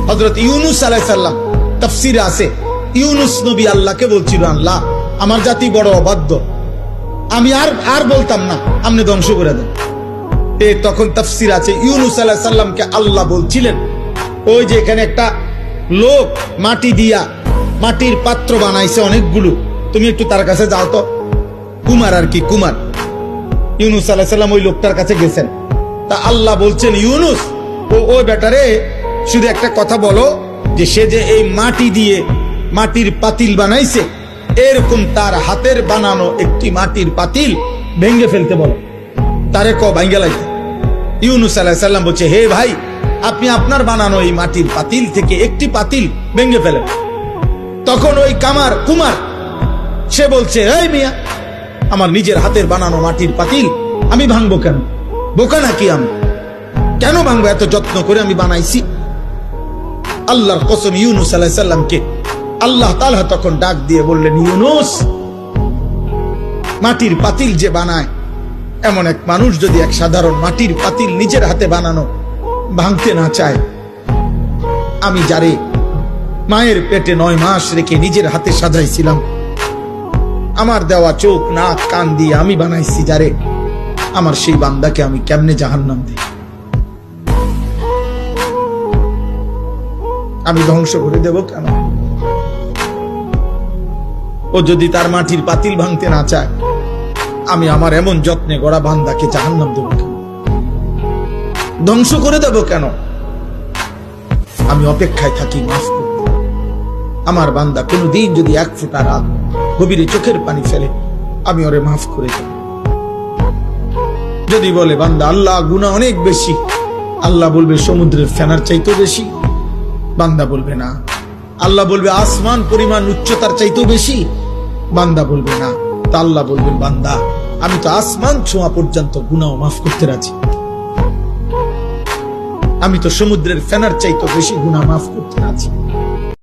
হযরত ইউনূস আলাইহিস সালাম তাফসীরে আছে, ইউনূস নবী আল্লাহকে বলছিল, আল্লাহ আমার জাতি বড় অবাধ্য, আমি আর বলতাম না, আপনি ধ্বংস করে দেন। তখন তাফসীর আছে ইউনূস আলাইহিস সালামকে আল্লাহ বলছিলেন, ওই যে এখানে একটা লোক মাটি দিয়া মাটির পাত্র বানাইছে অনেকগুলো, তুমি একটু তার কাছে যাও তো। কুমার আর কি, কুমার। ইউনূস আলাইহিস সালাম ওই লোকটার কাছে গেছেন। তা আল্লাহ বলছেন, ইউনূস ওই বেটারে শুধু একটা কথা বলো, যে সে যে এই মাটি দিয়ে মাটির পাতিল বানাইছে, এরকম তার হাতের বানানো একটি মাটির পাতিল ভেঙে ফেলতে বলো, তারে ভাঙ্গে লাগবে। ইউনূস আলাইহিস সালাম বলছে, হে ভাই, আপনি আপনার বানানো এই মাটির পাতিল থেকে একটি পাতিল ভেঙে ফেলেন। তখন ওই কুমার সে বলছে, এই মিয়া, আমার নিজের হাতের বানানো মাটির পাতিল আমি ভাঙবো কেন? বোকা নাকি আমি? কেন ভাঙবো? এত যত্ন করে আমি বানাইছি। আল্লাহর কসম, ইউনূস আলাইহিস সালামকে আল্লাহ তাআলা তখন ডাক দিয়ে বললেন, ইউনূস, মাটির পাতিল যে বানায়, এমন এক মানুষ যদি এক সাধারণ মাটির পাতিল নিজের হাতে বানানো ভাঙতে না চায়, আমি যারে মায়ের পেটে 9 মাস রেখে নিজের হাতে সাজাইছিলাম, আমার দেওয়া চোখ নাক কান দিয়ে আমি বানাইছি যারে, আমার সেই বান্দাকে আমি কেমনে জাহান্নাম দিই? আমি ধ্বংস করে দেব কেন? ও যদি তার মাটির পাতিল ভাঙতে না চায়, আমি আমার এমন যত্নে গড়া বান্দাকে জাহান্নাম দেব কেন? ধ্বংস করে দেব কেন? আমি অপেক্ষায় থাকি মাফ করতে। আমার বান্দা কোনদিন যদি 1 ফোঁটা রাত গভীরে চোখের পানি ফেলে, আমি ওরে মাফ করে দেব। যদি বলে বান্দা আল্লাহ গুনাহ অনেক বেশি, আল্লাহ বলবে সমুদ্রের ফেনার চাইতেও বেশি। বান্দা বলবে না। আল্লাহ বলবে আসমান পরিমাণ উচ্চতার চাইতেও বেশি। বান্দা বলবে না। তা আল্লাহ বলবেন, বান্দা আমি তো আসমান ছোঁয়া পর্যন্ত গুনাহ মাফ করতে রাজি, আমি তো সমুদ্রের ফেনার চাইতেও বেশি গুনাহ মাফ করতে রাজি।